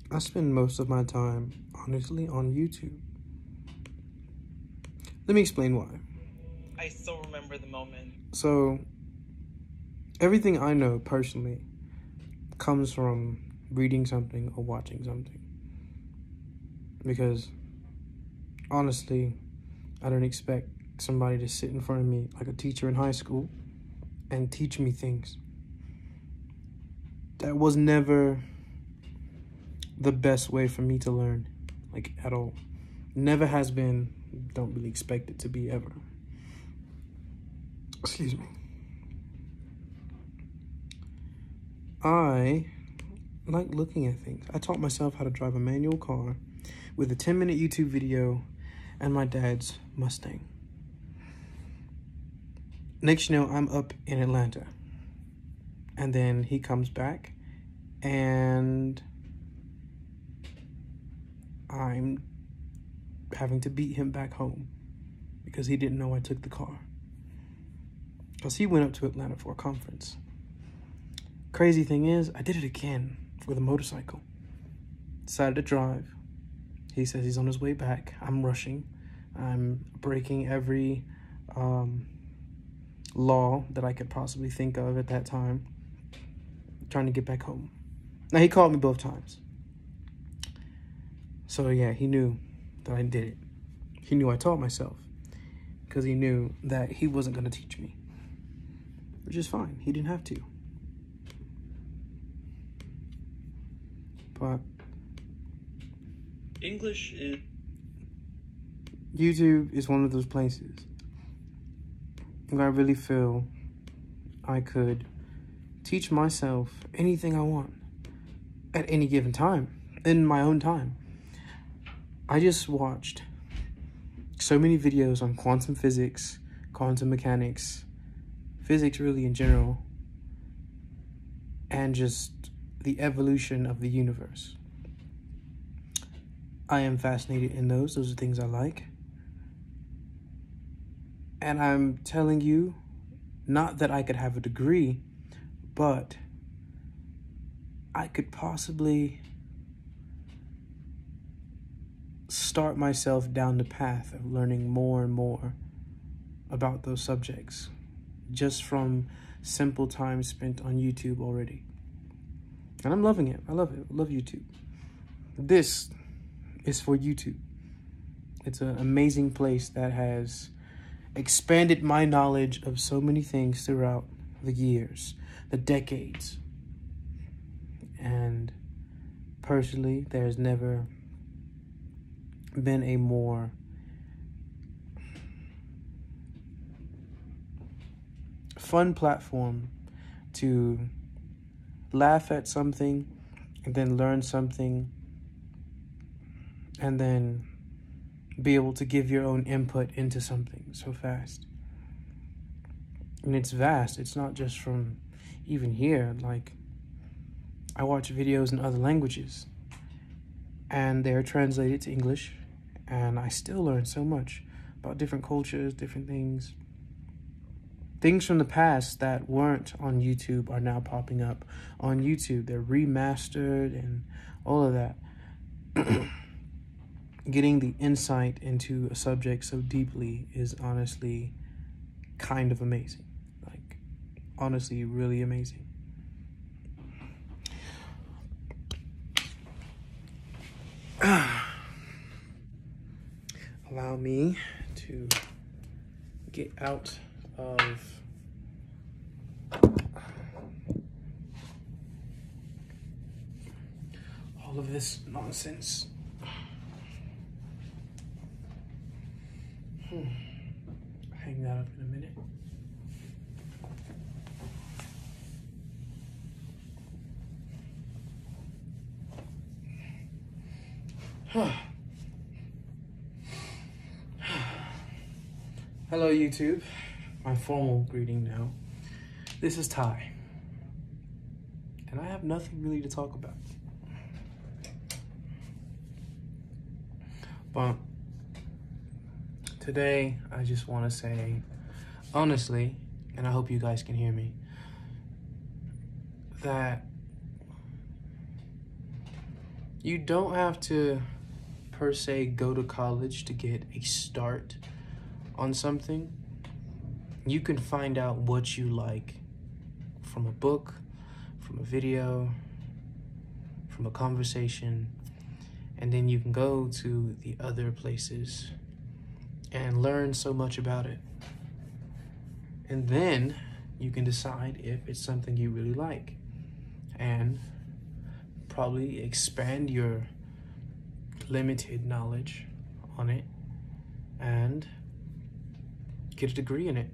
I spend most of my time, honestly, on YouTube. Let me explain why. I still remember the moment. So, everything I know personally comes from reading something or watching something. Because, honestly, I don't expect somebody to sit in front of me like a teacher in high school and teach me things. That was never the best way for me to learn, like, at all. Never has been, don't really expect it to be ever. Excuse me. I like looking at things. I taught myself how to drive a manual car with a 10-minute YouTube video and my dad's Mustang. Next, you know, I'm up in Atlanta. And then he comes back and I'm having to beat him back home because he didn't know I took the car. Because he went up to Atlanta for a conference. Crazy thing is, I did it again with a motorcycle. Decided to drive. He says he's on his way back. I'm rushing. I'm breaking every law that I could possibly think of at that time. Trying to get back home. Now, he called me both times. So, yeah, he knew that I did it. He knew I taught myself. Because he knew that he wasn't going to teach me. Which is fine. He didn't have to. But English is... YouTube is one of those places where I really feel I could teach myself anything I want at any given time, in my own time. I just watched so many videos on quantum physics, quantum mechanics, physics really in general, and just the evolution of the universe. I am fascinated in those. Those are things I like. And I'm telling you, not that I could have a degree, but I could possibly start myself down the path of learning more and more about those subjects just from simple time spent on YouTube already. And I'm loving it. I love it. I love YouTube. This is for YouTube. It's an amazing place that has expanded my knowledge of so many things throughout the years, the decades. And personally, there's never been a more fun platform to laugh at something and then learn something and then be able to give your own input into something so fast. And it's vast. It's not just from even here. Like, I watch videos in other languages and they're translated to English, and I still learn so much about different cultures, different things. Things from the past that weren't on YouTube are now popping up on YouTube. They're remastered and all of that. Getting the insight into a subject so deeply is honestly kind of amazing. Like, honestly, really amazing. Allow me to get out of all of this nonsense. Hang that up in a minute. Hello, YouTube. My formal greeting now. This is Ty. And I have nothing really to talk about. But today, I just want to say, honestly, and I hope you guys can hear me, that You don't have to, per se, go to college to get a start on something. You can find out what you like from a book, from a video, from a conversation, and then you can go to the other places and learn so much about it. And then you can decide if it's something you really like and probably expand your limited knowledge on it and get a degree in it.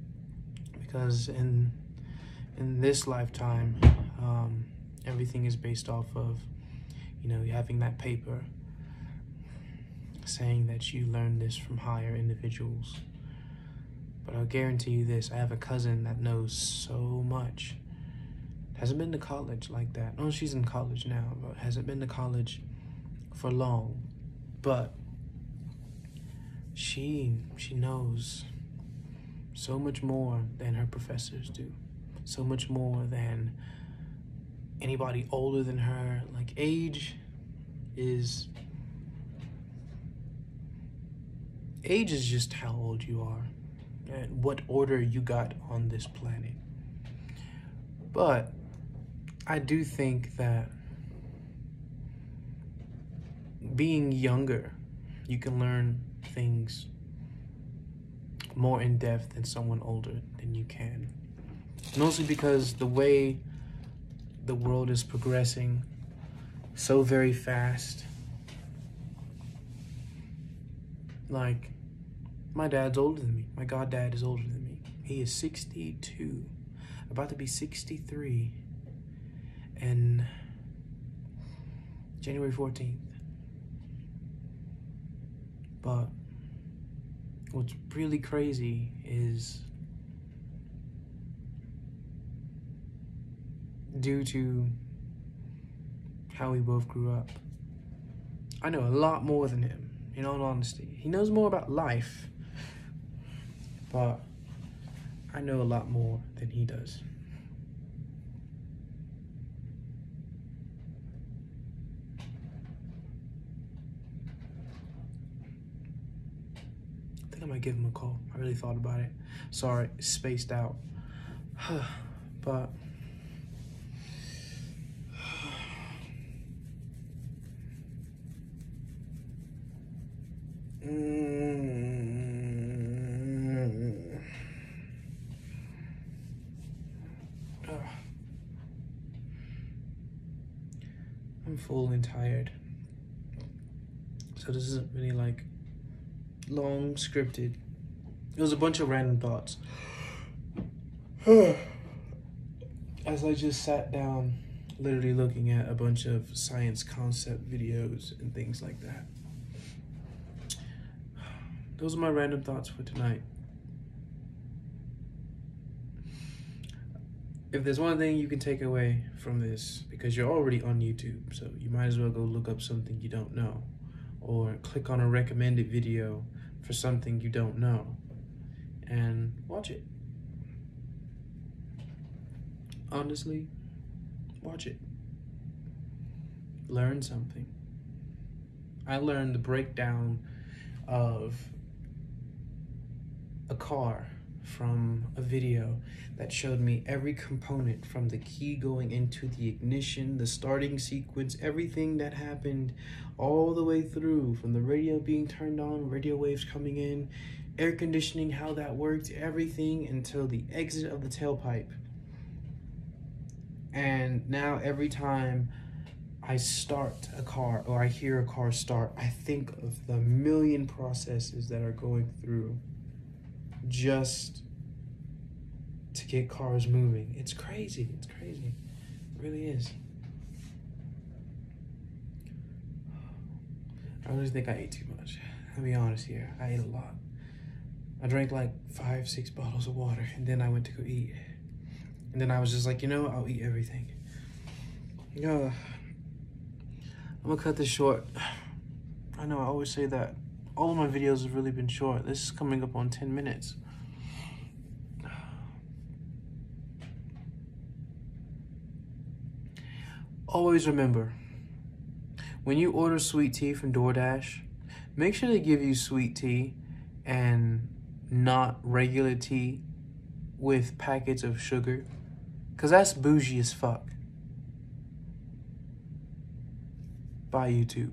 Because in this lifetime, everything is based off of, you know, having that paper saying that you learned this from higher individuals. But I'll guarantee you this, I have a cousin that knows so much. Hasn't been to college like that. Oh, she's in college now, but hasn't been to college for long. But she knows so much more than her professors do. So much more than anybody older than her. Like, age is just how old you are and what order you got on this planet. But I do think that being younger, you can learn things more in depth than someone older than you can. Mostly because the way the world is progressing so very fast. Like, my dad's older than me. My goddad is older than me. He is 62, about to be 63, and January 14th. But what's really crazy is due to how we both grew up, I know a lot more than him, in all honesty. He knows more about life, but I know a lot more than he does. I think I might give him a call. I really thought about it. Sorry, spaced out. But I'm full and tired. So this isn't really like long scripted. It was a bunch of random thoughts. As I just sat down, literally looking at a bunch of science concept videos and things like that. Those are my random thoughts for tonight. If there's one thing you can take away from this, because you're already on YouTube, so you might as well go look up something you don't know, or click on a recommended video for something you don't know and watch it. Honestly, watch it. Learn something. I learned the breakdown of a car from a video that showed me every component, from the key going into the ignition, the starting sequence, everything that happened all the way through, from the radio being turned on, radio waves coming in, air conditioning, how that worked, everything until the exit of the tailpipe. And now every time I start a car or I hear a car start, I think of the million processes that are going through just to get cars moving. It's crazy. It's crazy. It really is. I really think I ate too much. I'll be honest here. I ate a lot. I drank like 5-6 bottles of water, and then I went to go eat. And then I was just like, you know, I'll eat everything. I'm gonna cut this short. I know I always say that. All of my videos have really been short. This is coming up on 10 minutes. Always remember, when you order sweet tea from DoorDash, make sure they give you sweet tea and not regular tea with packets of sugar, because that's bougie as fuck. Bye, YouTube.